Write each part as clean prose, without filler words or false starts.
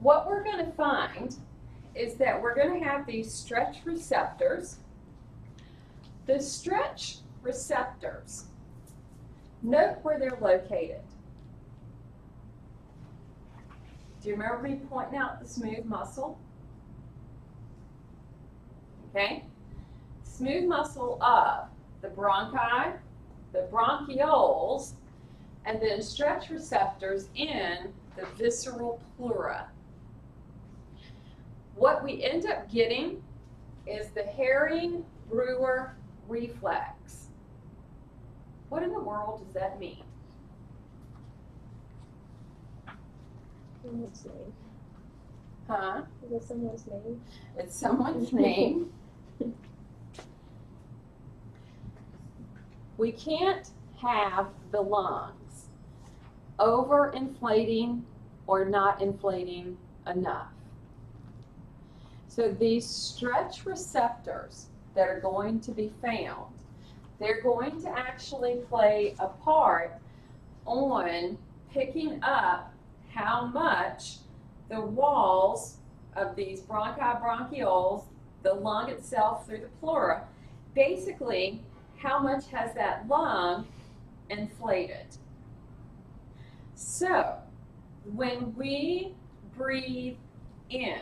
what we're going to find is that we're going to have these stretch receptors. The stretch receptors, note where they're located. Do you remember me pointing out the smooth muscle? Okay? Smooth muscle of the bronchi, the bronchioles, and then stretch receptors in the visceral pleura. What we end up getting is the Herring-Brewer reflex. What in the world does that mean? Someone's name. Huh? Is it someone's name? It's someone's name. We can't have the lungs overinflating or not inflating enough. So these stretch receptors that are going to be found, they're going to actually play a part on picking up how much the walls of these bronchi, bronchioles, the lung itself through the pleura, basically how much has that lung inflated. So when we breathe in,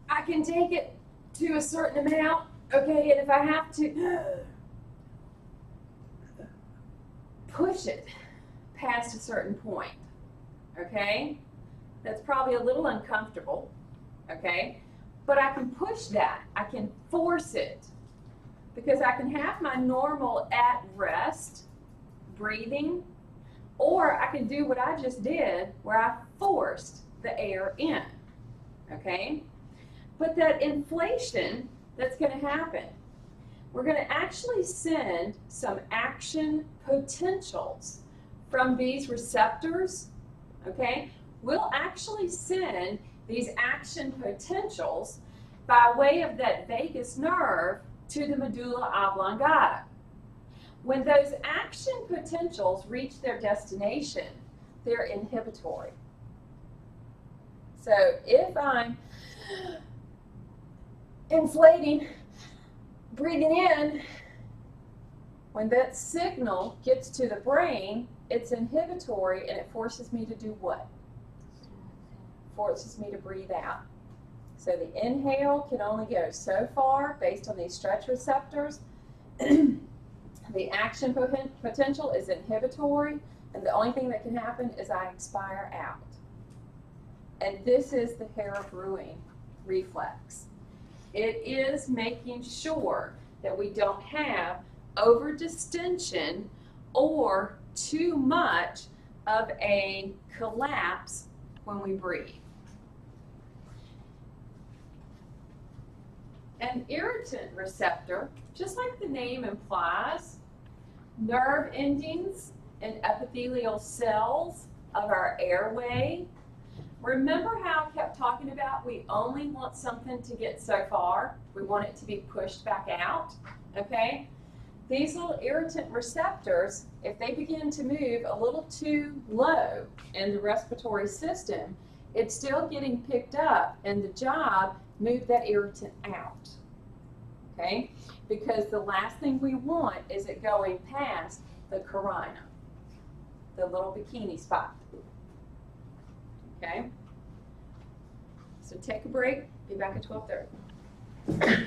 I can take it to a certain amount, okay, and if I have to push it past a certain point, okay, that's probably a little uncomfortable, okay, but I can push that, I can force it, because I can have my normal at rest breathing, or I can do what I just did where I forced the air in, okay? But that inflation that's going to happen, we're going to actually send some action potentials from these receptors, okay? We'll actually send these action potentials by way of that vagus nerve to the medulla oblongata. When those action potentials reach their destination, they're inhibitory. So if I'm inflating, breathing in, when that signal gets to the brain, it's inhibitory and it forces me to do what? Forces me to breathe out. So the inhale can only go so far based on these stretch receptors. The action potential is inhibitory, and the only thing that can happen is I expire out. And this is the Herring-Brewer reflex. It is making sure that we don't have overdistension or too much of a collapse when we breathe. An irritant receptor, just like the name implies, nerve endings and epithelial cells of our airway. Remember how I kept talking about we only want something to get so far? We want it to be pushed back out, okay? These little irritant receptors, if they begin to move a little too low in the respiratory system, it's still getting picked up, and the job, move that irritant out, okay? Because the last thing we want is it going past the carina, the little bikini spot. Okay? So take a break, be back at 12:30.